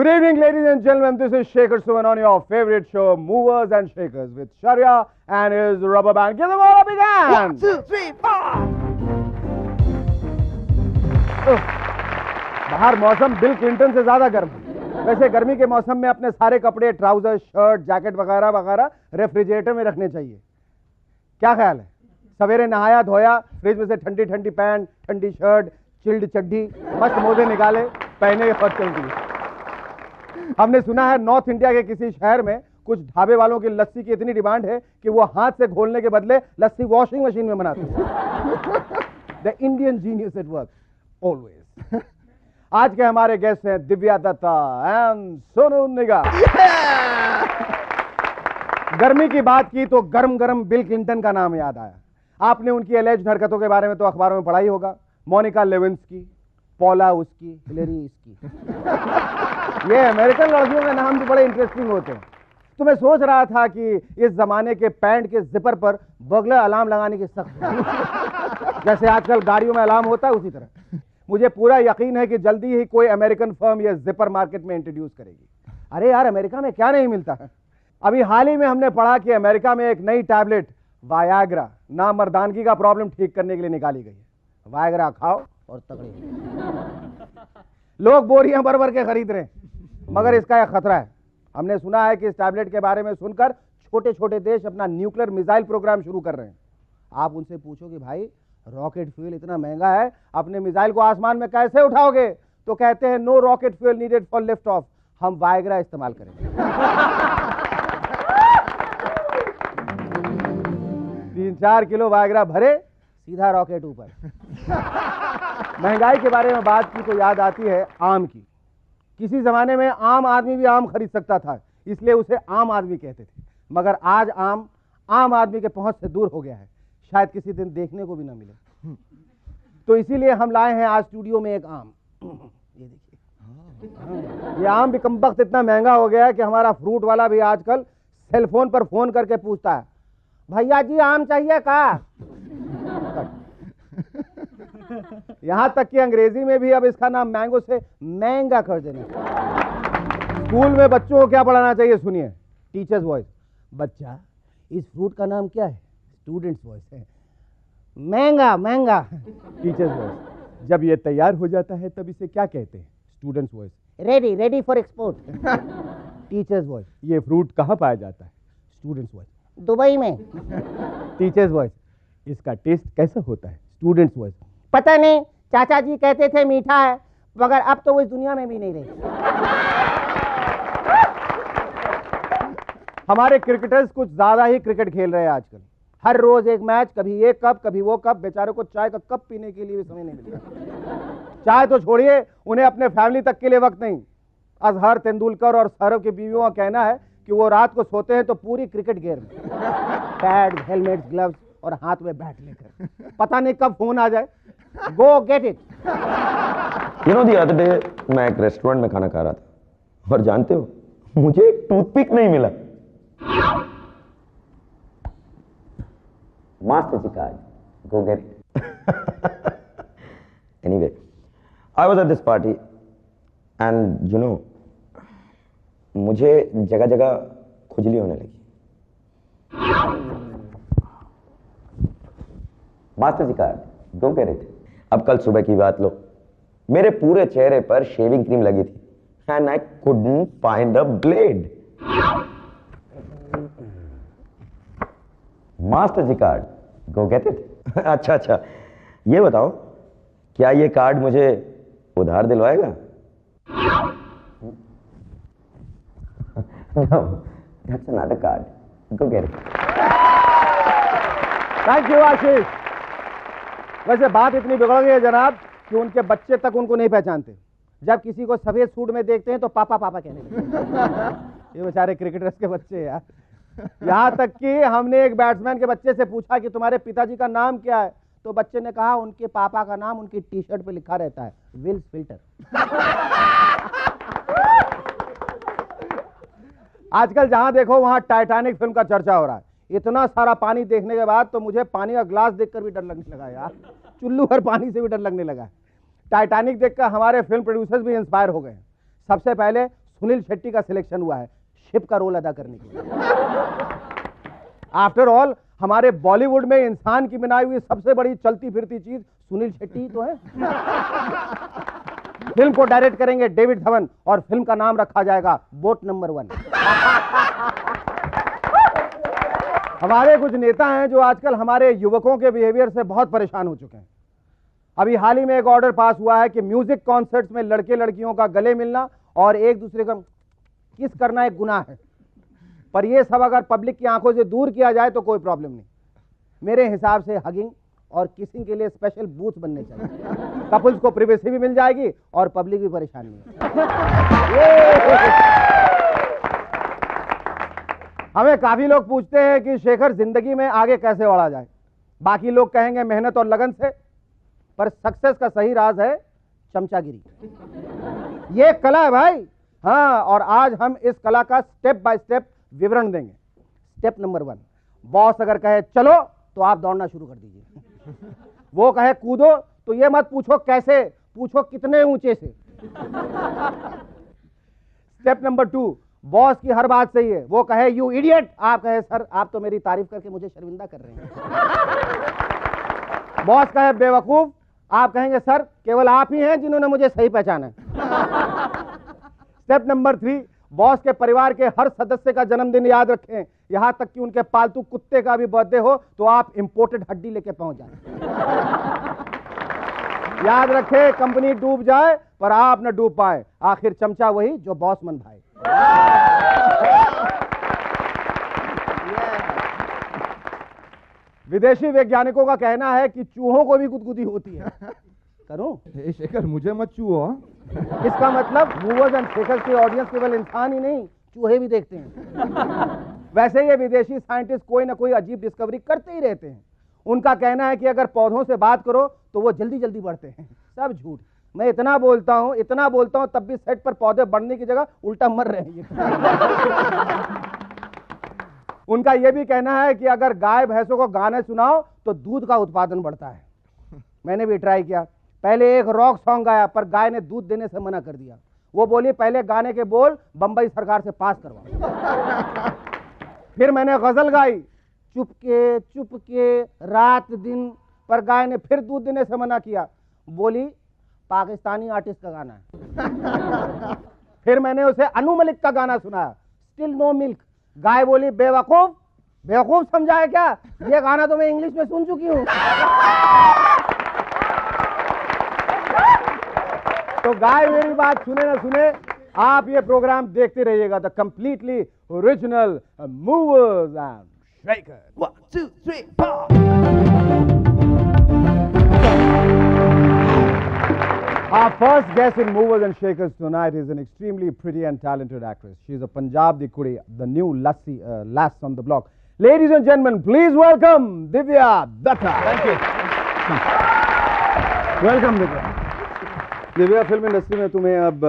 Good evening, ladies and gentlemen. This is Shaker Suman on your favorite show, Movers and Shakers, with Sharia and his rubber band. Give them all a big hand. 1, 2, 3, 4. बाहर मौसम bill Clinton से ज्यादा गर्म है। वैसे गर्मी के मौसम में अपने सारे कपड़े, ट्राउजर, शर्ट, जैकेट वगैरह वगैरह रेफ्रिजरेटर में रखने चाहिए। क्या ख्याल है? सवेरे नहाया धोया, फ्रिज में से ठंडी ठंडी पैंट, ठंडी शर्ट, चिल्ड चड्डी, मस्त मोजे निकाले, पहने और चल दिए। हमने सुना है नॉर्थ इंडिया के किसी शहर में कुछ ढाबे वालों की लस्सी की इतनी डिमांड है कि वो हाथ से घोलने के बदले लस्सी वॉशिंग मशीन में बनाते हैं। The Indian genius at work always. आज के हमारे गेस्ट हैं दिव्या दत्ता एंड सोनू निगम। गर्मी की बात की तो गरम गरम बिल क्लिंटन का नाम याद आया। आपने उनकी एलेज्ड हरकतों के बारे में तो अखबारों में पढ़ा ही होगा। मोनिका लेविंस्की, पॉला उसकी, हिलेरी इसकी। ये अमेरिकन लड़कियों के नाम भी बड़े इंटरेस्टिंग होते हैं। तो मैं सोच रहा था कि इस जमाने के पैंट के जिपर पर बगलर अलार्म लगाने की सख्त, जैसे आजकल गाड़ियों में अलार्म होता है उसी तरह। मुझे पूरा यकीन है कि जल्दी ही कोई अमेरिकन फर्म ये जिपर मार्केट में इंट्रोड्यूस करेगी। अरे यार, अमेरिका में क्या नहीं मिलता है। अभी हाल ही में हमने पढ़ा कि अमेरिका में एक नई टैबलेट वायाग्रा नामर्दानगी का प्रॉब्लम ठीक करने के लिए निकाली गई है। वायाग्रा खाओ और तगड़े। लोग बोरियां भर भर के खरीद रहे हैं, मगर इसका एक खतरा है। हमने सुना है कि इस टैबलेट के बारे में सुनकर छोटे छोटे देश अपना न्यूक्लियर मिसाइल प्रोग्राम शुरू कर रहे हैं। आप उनसे पूछो कि भाई रॉकेट फ्यूल इतना महंगा है, अपने मिसाइल को आसमान में कैसे उठाओगे? तो कहते हैं no rocket fuel needed for lift off, हम वायग्रा इस्तेमाल करेंगे। 3-4 किलो वायग्रा भरे, सीधा रॉकेट ऊपर। महंगाई के बारे में बात की तो याद आती है आम की। किसी जमाने में आम आदमी भी आम खरीद सकता था, इसलिए उसे आम आदमी कहते थे। मगर आज आम आदमी के पहुंच से दूर हो गया है, शायद किसी दिन देखने को भी ना मिले। तो इसीलिए हम लाए हैं आज स्टूडियो में एक आम। ये देखिए, ये आम भी कमबख्त इतना महंगा हो गया है कि हमारा फ्रूट वाला भी आजकल सेलफोन पर फोन करके पूछता है, भैया जी आम चाहिए का? यहां तक कि अंग्रेजी में भी अब इसका नाम मैंगो से महंगा कर देना। स्कूल में बच्चों को क्या पढ़ाना चाहिए सुनिए, टीचर्स वॉइस। बच्चा, इस फ्रूट का नाम क्या है? स्टूडेंट्स वॉइस है। महंगा महंगा। Teachers voice. जब ये तैयार हो जाता है तब इसे क्या कहते हैं? Students voice. Ready, ready for export. Teachers voice. ये फ्रूट कहाँ पाया जाता है? Students voice. दुबई में। Teachers voice. इसका टेस्ट कैसा होता है? Students voice. पता नहीं, चाचा जी कहते थे मीठा है, मगर अब तो वो इस दुनिया में भी नहीं रहे। हमारे क्रिकेटर्स कुछ ज्यादा ही क्रिकेट खेल रहे हैं आजकल। हर रोज एक मैच, कभी ये कप कभी वो कप। बेचारों को चाय का कप पीने के लिए भी समय नहीं मिलता। चाय तो छोड़िए, उन्हें अपने फैमिली तक के लिए वक्त नहीं। अजहर, तेंदुलकर और सौरव की बीवियों का कहना है कि वो रात को सोते हैं तो पूरी क्रिकेट गेयर में, पैड, हेलमेट, ग्लव्स और हाथ में बैट लेकर। पता नहीं कब फोन आ जाए। गो get it. You know, the other day मैं एक रेस्टोरेंट में खाना खा रहा था और जानते हो, मुझे एक टूथपिक नहीं मिला। Master card, go get it. Anyway, I was at this party and you know, मुझे जगह जगह खुजली होने लगी। Master card, go get it. अब कल सुबह की बात लो, मेरे पूरे चेहरे पर शेविंग क्रीम लगी थी and I couldn't find a blade. Master ji card, go get it. अच्छा, ये बताओ, क्या ये कार्ड मुझे उधार दिलवाएगा? No, that's another card. Go get it. Thank you Ashish. वैसे बात इतनी बिगड़ गई है जनाब कि उनके बच्चे तक उनको नहीं पहचानते। जब किसी को सफेद सूट में देखते हैं तो पापा पापा कहने लगते। ये बेचारे क्रिकेटर्स के बच्चे यार। यहाँ तक कि हमने एक बैट्समैन के बच्चे से पूछा कि तुम्हारे पिताजी का नाम क्या है, तो बच्चे ने कहा उनके पापा का नाम उनकी टी शर्ट पे लिखा रहता है, विल्स फिल्टर। आजकल जहां देखो वहां टाइटैनिक फिल्म का चर्चा हो रहा है। इतना सारा पानी देखने के बाद तो मुझे पानी का ग्लास देखकर भी डर लगने लगा यार। चुल्लू भर पानी से भी डर लगने लगा। टाइटैनिक देखकर हमारे फिल्म प्रोड्यूसर्स भी इंस्पायर हो गए। सबसे पहले सुनील शेट्टी का सिलेक्शन हुआ है शिप का रोल अदा करने के लिए। आफ्टर ऑल हमारे बॉलीवुड में इंसान की बनाई हुई सबसे बड़ी चलती फिरती चीज सुनील शेट्टी ही तो है। फिल्म को डायरेक्ट करेंगे डेविड धवन और फिल्म का नाम रखा जाएगा बोट नंबर 1। हमारे कुछ नेता हैं जो आजकल हमारे युवकों के बिहेवियर से बहुत परेशान हो चुके हैं। अभी हाल ही में एक ऑर्डर पास हुआ है कि म्यूजिक कॉन्सर्ट्स में लड़के लड़कियों का गले मिलना और एक दूसरे का किस करना एक गुनाह है, पर यह सब अगर पब्लिक की आंखों से दूर किया जाए तो कोई प्रॉब्लम नहीं। मेरे हिसाब से हगिंग और किसिंग के लिए स्पेशल बूथ बनने चाहिए। कपल्स को प्रिवेसी भी मिल जाएगी और पब्लिक भी परेशान नहीं है। हमें काफी लोग पूछते हैं कि शेखर जिंदगी में आगे कैसे बढ़ा जाए। बाकी लोग कहेंगे मेहनत और लगन से, पर सक्सेस का सही राज है चमचागिरी। ये कला है भाई। हाँ, और आज हम इस कला का स्टेप बाय स्टेप विवरण देंगे। स्टेप नंबर 1, बॉस अगर कहे चलो तो आप दौड़ना शुरू कर दीजिए। वो कहे कूदो तो ये मत पूछो कैसे, पूछो कितने ऊंचे से। स्टेप नंबर 2, बॉस की हर बात सही है। वो कहे यू इडियट, आप कहे सर आप तो मेरी तारीफ करके मुझे शर्मिंदा कर रहे हैं। बॉस कहे बेवकूफ, आप कहेंगे सर केवल आप ही हैं जिन्होंने मुझे सही पहचाना है। स्टेप नंबर 3, बॉस के परिवार के हर सदस्य का जन्मदिन याद रखें, यहां तक कि उनके पालतू कुत्ते का भी बर्थडे हो तो आप इंपोर्टेड हड्डी लेके पहुंच जाए। याद रखें कंपनी डूब जाए पर आप न डूब पाए, आखिर चमचा वही जो बॉस मन भाई। विदेशी वैज्ञानिकों का कहना है कि चूहों को भी गुदगुदी होती है। करूं? शेखर मुझे मत छुओ। इसका मतलब मूवर्स एंड शेखर्स की ऑडियंस केवल इंसान ही नहीं चूहे भी देखते हैं। वैसे ये विदेशी साइंटिस्ट कोई ना कोई अजीब डिस्कवरी करते ही रहते हैं। उनका कहना है कि अगर पौधों से बात करो तो वो जल्दी जल्दी बढ़ते हैं। सब झूठ। मैं इतना बोलता हूं तब भी सेट पर पौधे बढ़ने की जगह उल्टा मर रहे हैं। उनका यह भी कहना है कि अगर गाय भैंसों को गाने सुनाओ तो दूध का उत्पादन बढ़ता है। मैंने भी ट्राई किया, पहले एक रॉक सॉन्ग गाया पर गाय ने दूध देने से मना कर दिया। वो बोली पहले गाने के बोल बंबई सरकार से पास करवाओ। फिर मैंने गजल गाई, चुपके रात दिन, पर गाय ने फिर दूध देने से मना किया। बोली पाकिस्तानी आर्टिस्ट का गाना है। फिर मैंने उसे अनु मलिक का गाना सुनाया, स्टिल नो मिल्क। गाय बोली बेवकूफ समझा है क्या, ये गाना तो मैं इंग्लिश में सुन चुकी हूं। तो गाय मेरी बात सुने ना सुने, आप ये प्रोग्राम देखते रहिएगा। The completely original movers and shakers. 1 2 3 4। Our first guest in Movers and Shakers tonight is an extremely pretty and talented actress. She is a Punjab Kudi, the new lass on the block. Ladies and gentlemen, please welcome Divya Datta. Thank you. Welcome Divya. Divya, film industry में तुम्हें अब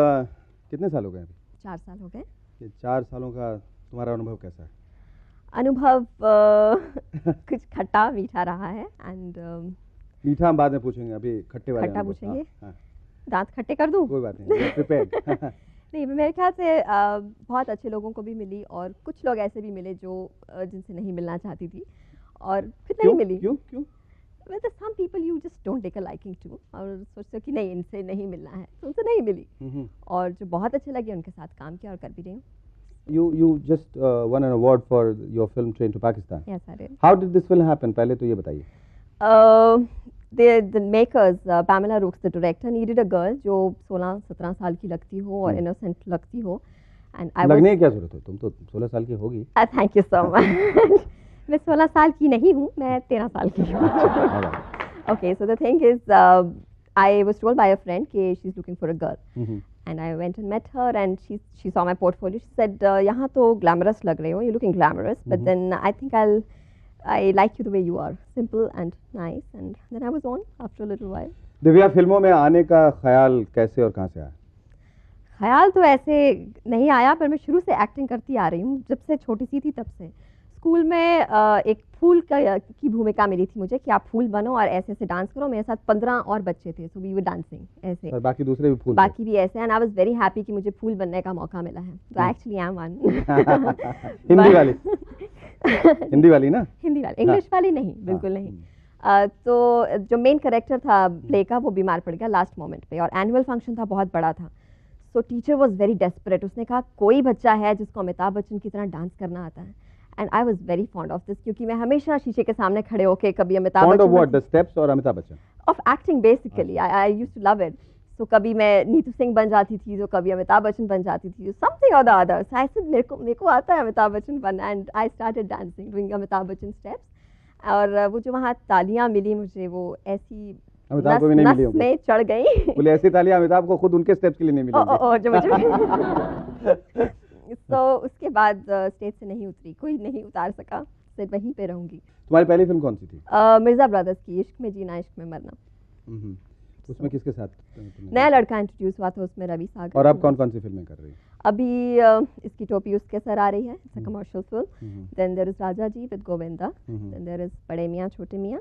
कितने साल हो गए? अभी 4 साल हो गए। ये 4 सालों का तुम्हारा अनुभव कैसा है? अनुभव कुछ खट्टा मीठा रहा है। एंड मीठा हम बाद में पूछेंगे, अभी खट्टे वाले खट्टा अनुभव। पूछेंगे? हाँ, दांत खट्टे कर दूं? कोई बात नहीं, प्रिपेयर्ड। नहीं, मेरे ख्याल से बहुत अच्छे लोगों को भी मिली और कुछ लोग ऐसे भी मिले जो जिनसे नहीं मिलना चाहती थी और फिर नहीं मिली। क्यों? Well, there's some people you just don't take a liking to और सोचते हो कि नहीं इनसे नहीं मिलना है, तो उनसे नहीं मिली। और जो बहुत अच्छे लगे उनके साथ काम किया और कर भी रही हूँ। You just won an award for your film Train to Pakistan. Yes, I did. How did this film happen? पहले तो ये बताइए। The makers, Pamela Rooks, the director, needed a girl जो 16-17 साल की लगती हो और innocent लगती हो। And I लगने की क्या जरूरत है, तुम तो 16 साल की होगी। Thank you so much. मैं 16 साल की नहीं हूँ, मैं 13 साल की हूँ। Okay, so the thing is, I was told by a friend कि she's looking for a girl. And I went and met her and she saw my portfolio. She said, यहाँ तो glamorous लग रहे हो, you're looking glamorous, but then I think I like you the way you are, simple and nice. And then I was on after a little while. Divya, फिल्मों में आने का ख्याल कैसे और कहाँ से आया? ख्याल तो ऐसे नहीं आया, पर मैं शुरू से एक्टिंग करती आ रही हूँ, जब से छोटी सी थी तब से। स्कूल में एक फूल की भूमिका मिली थी मुझे कि आप फूल बनो और ऐसे ऐसे डांस करो। मेरे साथ 15 और बच्चे थे, सो वी वर डांसिंग ऐसे। और बाकी दूसरे भी फूल थे? बाकी भी ऐसे, and I was very happy कि मुझे फूल बनने का मौका मिला है। तो actually I am one. Hindi वाली? हिंदी वाली ना? हिंदी वाली, इंग्लिश वाली नहीं, बिल्कुल नहीं। तो जो मेन कैरेक्टर था प्ले का वो बीमार पड़ गया लास्ट मोमेंट पे, और एनुअल फंक्शन था, बहुत बड़ा था। सो टीचर वाज वेरी डेस्परेट। उसने कहा कोई बच्चा है जिसको अमिताभ बच्चन की तरह डांस करना आता है। And I was very fond of this, क्योंकि मैं हमेशा शीशे के सामने खड़े होके कभी Amitabh Fond of Bachchan what? The steps और Amitabh Bachchan? Of acting basically. I used to love it. So कभी मैं नीतू सिंह बन जाती थी, तो कभी अमिताभ बच्चन बन जाती थी, समथिंग और the other. So I said मेरे को आता है अमिताभ बच्चन बनना, and I started dancing doing Amitabh Bachchan steps. और वो जो वहाँ तालियां मिली मुझे, वो ऐसी अमिताभ को भी नहीं मिली नस होंगी? में चढ़ गई। बोले ऐसी तालियां अमिताभ को खुद उनके स्टेप्स के लिए नहीं मिली होंगी। जो मुझे तो उसके बाद स्टेज से नहीं उतरी, कोई नहीं उतार सका, सिर्फ वहीं पे रहूंगी। तुम्हारी पहली फिल्म कौन सी थी? मिर्जा ब्रदर्स की, इश्क में जीना इश्क में मरना। उसमें किसके साथ तुमने? नया लड़का इंट्रोड्यूस हुआ था उसमें, रवि सागर। और अब कौन कौन सी फिल्में कर रही है? अभी इसकी टोपी उसके सर आ रही है, it's a commercial film. Then there is Raja ji with Govinda, then there is Bade Miyan छोटे मियां,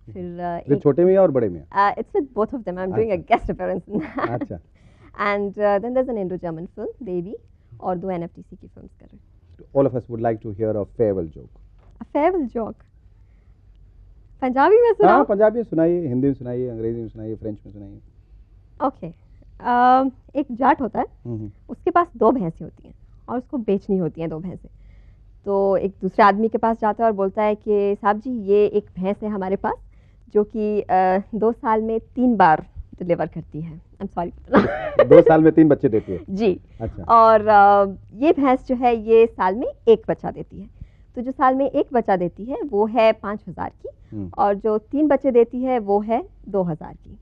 फिर ये छोटे मियां और Bade Miyan? It's with both of them, I am doing a guest appearance in that. अच्छा। And then there is an Indo German film Devi, और 2 एनएफटीसी की films कर रहे हैं। All of us would like to hear a farewell joke. A farewell joke? Punjabi में हाँ, सुनाओ? पंजाबी में सुनाइए, हिंदी में सुनाइए, अंग्रेजी में सुनाइए, फ्रेंच में सुनाइए। ओके। एक जाट होता है, उसके पास 2 भैंसें होती हैं और उसको बेचनी होती हैं 2 भैंसें। तो एक दूसरे आदमी के पास जाता है और बोलता है कि साहब जी ये एक भैंस है हमारे पास जो कि 2 साल में 3 बार डिलीवर करती है। आई एम सॉरी 2 साल में 3 बच्चे देती है? जी। अच्छा। और ये भैंस जो है ये साल में 1 बच्चा देती है। तो जो साल में 1 बच्चा देती है वो है 5,000 की, और जो 3 बच्चे देती है वो है 2,000 की।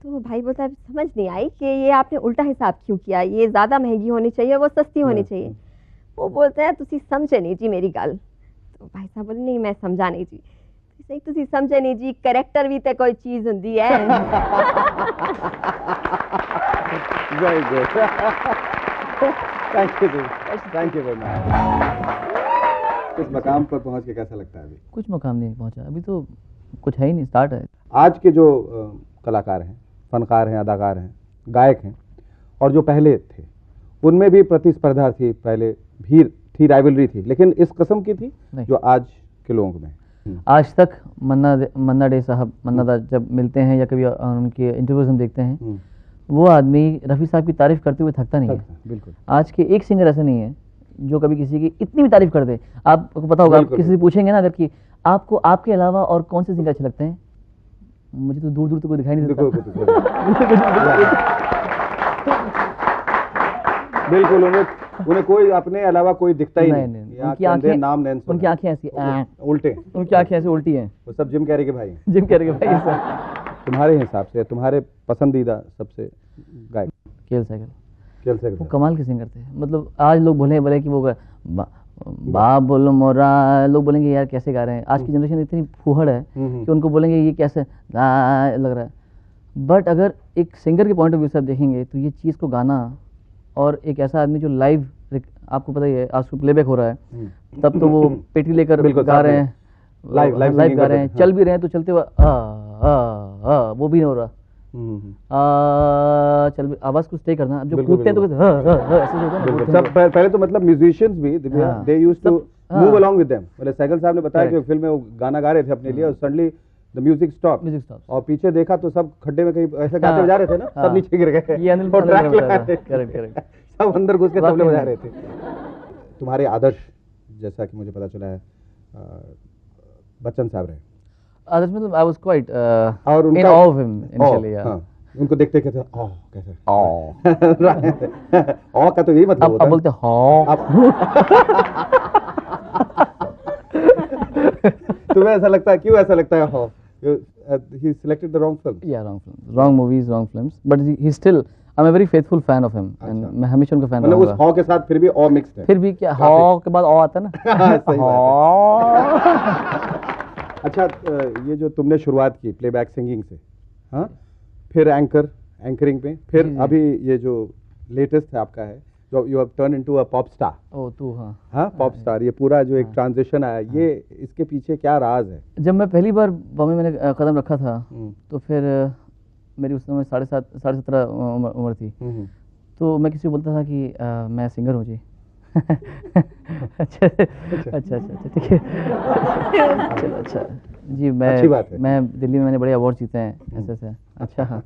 तो भाई बोलता है समझ नहीं आई कि ये आपने उल्टा हिसाब क्यों किया, ये ज़्यादा महंगी होनी चाहिए और वो सस्ती होनी चाहिए। वो बोलते हैं तुसी समझे नहीं जी मेरी गल। तो भाई साहब बोले नहीं मैं समझा नहीं जी। सही तुसी समझे नहीं जी, कैरेक्टर भी तो कोई चीज़ होंदी है। Very good. Thank you, thank you very much. इस मकाम पर पहुंच के कैसा लगता है अभी? कुछ मकाम नहीं पहुंचा, अभी तो कुछ है ही नहीं, स्टार्ट है। आज के जो कलाकार हैं, फनकार हैं, अदाकार हैं, गायक हैं, और जो पहले थे उनमें भी प्रतिस्पर्धा थी, पहले भीड़ थी, राइवलरी थी, लेकिन इस किस्म की थी जो आज के लोगों में। आज तक मन्ना डे साहब, मन्ना दा जब मिलते हैं या कभी उनके इंटरव्यूज हम देखते हैं, वो आदमी रफ़ी साहब की तारीफ करते हुए थकता नहीं है। बिल्कुल। आज के एक सिंगर ऐसे नहीं है जो कभी किसी की इतनी भी तारीफ कर दे। आपको पता होगा, आप किसी से पूछेंगे ना अगर कि आपको आपके अलावा और कौन से सिंगर अच्छे लगते हैं, मुझे तो दूर दूर तक कोई दिखाई नहीं देता। बिल्कुल, उन्हें कोई अपने अलावा कोई दिखता ही नहीं। उनकी आंखें, नाम नैन, उनकी आंखें ऐसी उल्टे, उनकी आंखें ऐसे उल्टी हैं। वो सब जिम कैरी के भाई हैं। जिम कैरी के भाई हैं सब। तुम्हारे हिसाब से तुम्हारे पसंदीदा सबसे गायक? केएल सहगल। केएल सहगल वो कमाल के सिंगर थे। मतलब आज लोग बोले कि वो बाबुल मोरा, लोग बोलेंगे यार कैसे गा रहे हैं। आज की जनरेशन इतनी फूहड़ है कि उनको बोलेंगे ये कैसे लग रहा है। बट अगर एक सिंगर के पॉइंट ऑफ व्यू से आप देखेंगे तो ये चीज़ को गाना, और एक ऐसा आदमी जो लाइव, आपको पता ही है आज प्लेबैक हो रहा है, तब तो वो पेटी लेकर गा रहे हैं, लाइव गा रहे हैं, चल भी रहे हैं तो चलते हुए वो भी नहीं हो रहा, चल आवाज को स्टे करना। अब जो कूदते हैं तो ऐसे होता है ना। सब पहले तो मतलब म्यूजिशियंस भी they used to move along with them. मतलब सहगल साहब ने बताया कि फिल्म में वो गाना गा रहे थे अपने लिए और सडनली द म्यूजिक स्टॉप, और पीछे देखा तो सब खड्डे में कहीं ऐसे गाते जा रहे थे ना, सब नीचे गिर गए। ये अनिल करेक्ट सब अंदर घुस के तबले बजा रहे थे। तुम्हारे आदर्श, जैसा कि मुझे पता चला है, बच्चन साहब रहे। आदर्श मतलब आई वाज क्वाइट और इन उनका ऑफ हिम इनिशियली। हां, उनको देखते कैसे कैसे का तो यही मतलब होता है। अब बोलते हां। तुम्हें ऐसा लगता है? क्यों ऐसा लगता है? हां, he selected the wrong film. Yeah, wrong films, wrong movies, wrong films, but he still, I'm a very faithful fan of him, and मैं हमेशा उनका फैन रहूंगा। मतलब उस हॉ के साथ फिर भी ऑ मिक्स्ड है। फिर भी क्या हॉ के बाद ऑ आता है ना। सही बात है। अच्छा, ये जो तुमने शुरुआत की प्लेबैक सिंगिंग से, हाँ, फिर एंकरिंग पे, फिर अभी ये जो लेटेस्ट है आपका है you have turn into a pop star. ओ तू हाँ। हाँ, पॉप स्टार, ये पूरा जो एक ट्रांजिशन आया, ये इसके पीछे क्या राज है? जब मैं पहली बार बॉम्बे मैंने कदम रखा था हम्म। तो फिर मेरी उस समय 17.5 उम्र थी। तो मैं किसी को बोलता था कि मैं सिंगर हूँ जी। अच्छा अच्छा ठीक है। चलो अच्छा जी, अच्छी बात है। मैं दिल्ली में मैंने बड़े अवार्ड जीते हैं ऐसे ऐसे। अच्छा हाँ,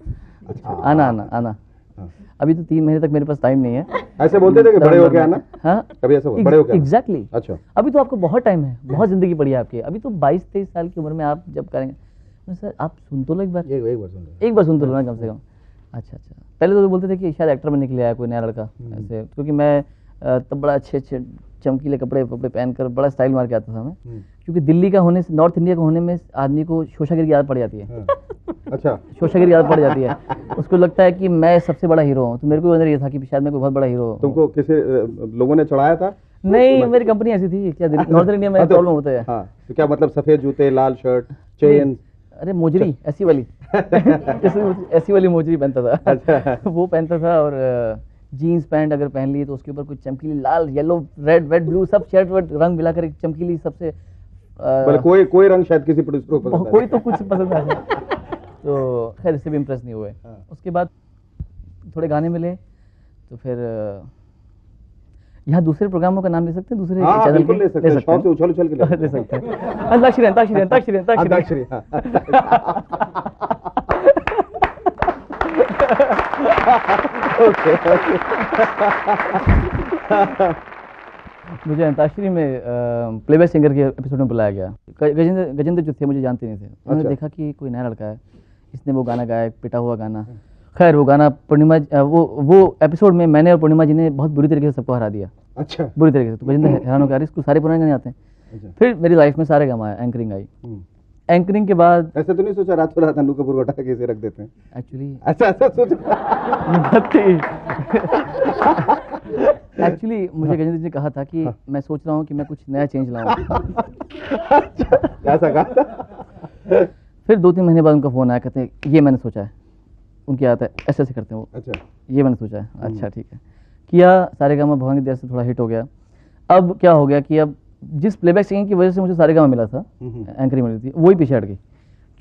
आना आना आना। अभी तो 3 महीने तक मेरे पास टाइम नहीं है। ऐसे बोलते थे कि बड़े हो गया ना? हाँ कभी ऐसा बड़े हो गया? एग्जैक्टली। अच्छा। अभी तो आपको बहुत टाइम है, बहुत जिंदगी पड़ी है आपकी। अभी तो 22-23 साल की उम्र में आप जब करेंगे सर, आप सुन तो लो एक बार, एक बार सुन लो। एक बार सुन तो लो ना कम से कम। अच्छा अच्छा, पहले तो बोलते थे कि शायद एक्टर बनने के लिए आया कोई नया लड़का ऐसे, क्योंकि मैं तब बड़ा अच्छे चमकीले कपड़े पहनकर बड़ा स्टाइल मार के आता था मैं, क्योंकि दिल्ली का होने से, नॉर्थ इंडिया का होने में आदमी को शोशागिरी की आदत पड़ जाती है। अच्छा। शोशागिरी की आदत पड़ जाती है, उसको लगता है कि मैं सबसे बड़ा हीरो हूँ। तो मेरे को अंदर ये था कि शायद मैं कोई बहुत बड़ा हीरो हूँ। तुमको किसी लोगों ने चढ़ाया था? नहीं, मेरी कंपनी ऐसी थी क्या, नॉर्थ इंडिया में प्रॉब्लम होता है। हाँ, तो क्या मतलब सफेद जूते, लाल शर्ट, चेन? अरे मोजरी ऐसी वाली ऐसी वाली मोजरी पहनता था। वो पहनता था, और जीन्स पैंट अगर पहन ली तो उसके ऊपर कुछ चमकीली लाल, येलो, रेड ब्लू सब शर्ट वर्ट रंग मिलाकर एक चमकीली सबसे कोई रंग शायद किसी प्रोड्यूसर को पसंद आया। कोई तो कुछ पसंद आया। तो खैर इससे भी इम्प्रेस नहीं हुए। उसके बाद थोड़े गाने मिले, तो फिर यहाँ दूसरे प्रोग्रामों का नाम ले सकते हैं, दूसरे हाँ, चैनल बिल्कुल ले सकते हैं, शौक से उछल के ले सकते हैं। अंताक्षरी अंताक्षरी अंताक्षरी अंताक्षरी, हाँ। मुझे अंताक्षरी में प्लेबैक सिंगर के एपिसोड में बुलाया गया। गजेंद्र जो थे मुझे जानते नहीं थे, उन्होंने देखा कि कोई नया लड़का है, इसने वो गाना गाया, पिटा हुआ गाना। खैर वो गाना पूर्णिमा, वो एपिसोड में मैंने और पूर्णिमा जी ने बहुत बुरी तरीके से सबको हरा दिया। अच्छा। बुरी तरीके से। तो गजेंद्र हैरान हो गया, इसको सारे पुराने गाने आते हैं। फिर मेरी लाइफ में सारे गाना आया, एंकरिंग आई। एंकरिंग के बाद ऐसे तो नहीं सोचा रातों रात अनु कपूर को हटा के इसे रख देते हैं? एक्चुअली ऐसा सोचा? एक्चुअली मुझे गजेंद्र जी ने कहा था कि मैं सोच रहा हूँ कि मैं कुछ नया चेंज लाऊं। ऐसा कहा था? फिर 2-3 महीने बाद उनका फोन आया, कहते हैं ये मैंने सोचा है। उनकी आदत है ऐसे ऐसे करते हैं वो। अच्छा। ये मैंने सोचा है। अच्छा ठीक है, किया। सारेगामा भगवान की दया से थोड़ा हिट हो गया। अब क्या हो गया कि अब जिस प्लेबैक सिंगिंग की वजह से मुझे सारेगामा मिला था, एंकरिंग मिली थी, वही पीछे हट गई।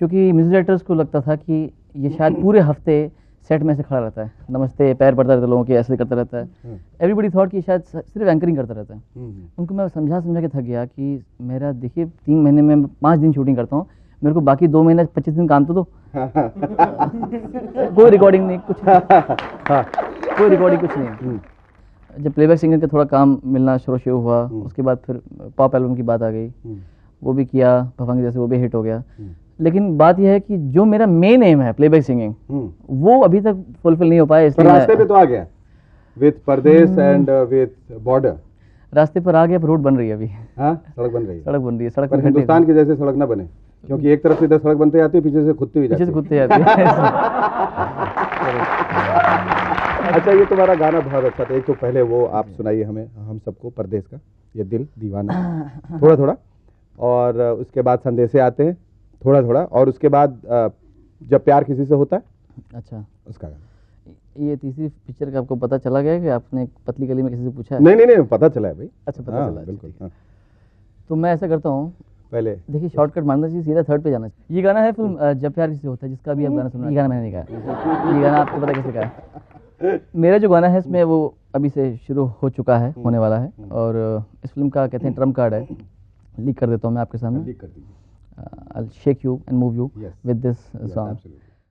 क्योंकि म्यूजिक डायरेक्टर्स को लगता था कि ये शायद पूरे हफ्ते सेट में से खड़ा रहता है, नमस्ते पैर पड़ता रहता है लोगों के, ऐसे करता रहता है। एवरीबडी थॉट कि शायद सिर्फ एंकरिंग करता रहता है। उनको मैं समझा के थक गया कि मेरा देखिए 3 महीने में 5 दिन शूटिंग करता हूँ, मेरे को बाकी 2 महीने 25 दिन काम तो दो। कोई रिकॉर्डिंग नहीं, कुछ कोई रिकॉर्डिंग कुछ नहीं। जब प्लेबैक सिंगर का थोड़ा काम मिलना शुरू हुआ, उसके बाद फिर पॉप एल्बम की बात आ गई, वो भी किया भगवान की दया से, वो भी हिट हो गया। लेकिन बात यह है कि जो मेरा मेन एम है प्लेबैक सिंगिंग, वो अभी तक फुलफिल नहीं हो पाया। इसलिए रास्ते पे तो आ गया with Pradesh and with border. रास्ते पर आ गया, पर रोड बन रही है अभी। हाँ, सड़क बन रही है। सड़क बन रही है, सड़क पर हिंदुस्तान की जैसे सड़क ना बने, क्योंकि एक तरफ से इधर सड़क बनते जाती है, पीछे से खुदती हुई जाती है। पीछे से खुदते जाती है। अच्छा, ये तुम्हारा गाना बहुत अच्छा था। एक तो पहले वो आप सुनाइए हमें, हम सबको, परदेस का, ये दिल दीवाना, थोड़ा थोड़ा, और उसके बाद संदेशे आते हैं थोड़ा थोड़ा, और उसके बाद जब प्यार किसी से होता है, अच्छा उसका गाना। ये तीसरी पिक्चर का आपको पता चला गया कि आपने पतली गली में किसी से पूछा है? नहीं, पता चला है भाई। अच्छा, पता चला। बिल्कुल। हाँ। तो मैं ऐसा करता हूँ, पहले देखिए शॉर्टकट मारना चाहिए, सीधा 3rd पे जाना चाहिए। ये गाना है फिल्म जब प्यार किसी से होता है, जिसका भी आप गाना सुना। ये गाना मैंने नहीं गाया, ये गाना आपको पता कैसे गाया। मेरा जो गाना है इसमें वो अभी से शुरू हो चुका है, होने वाला है, और इस फिल्म का कहते हैं ट्रम्प कार्ड है। लीक कर देता हूँ मैं आपके सामने। लीक कर दीजिए। I'll shake you and move you Yes. with this Yes, song. absolutely.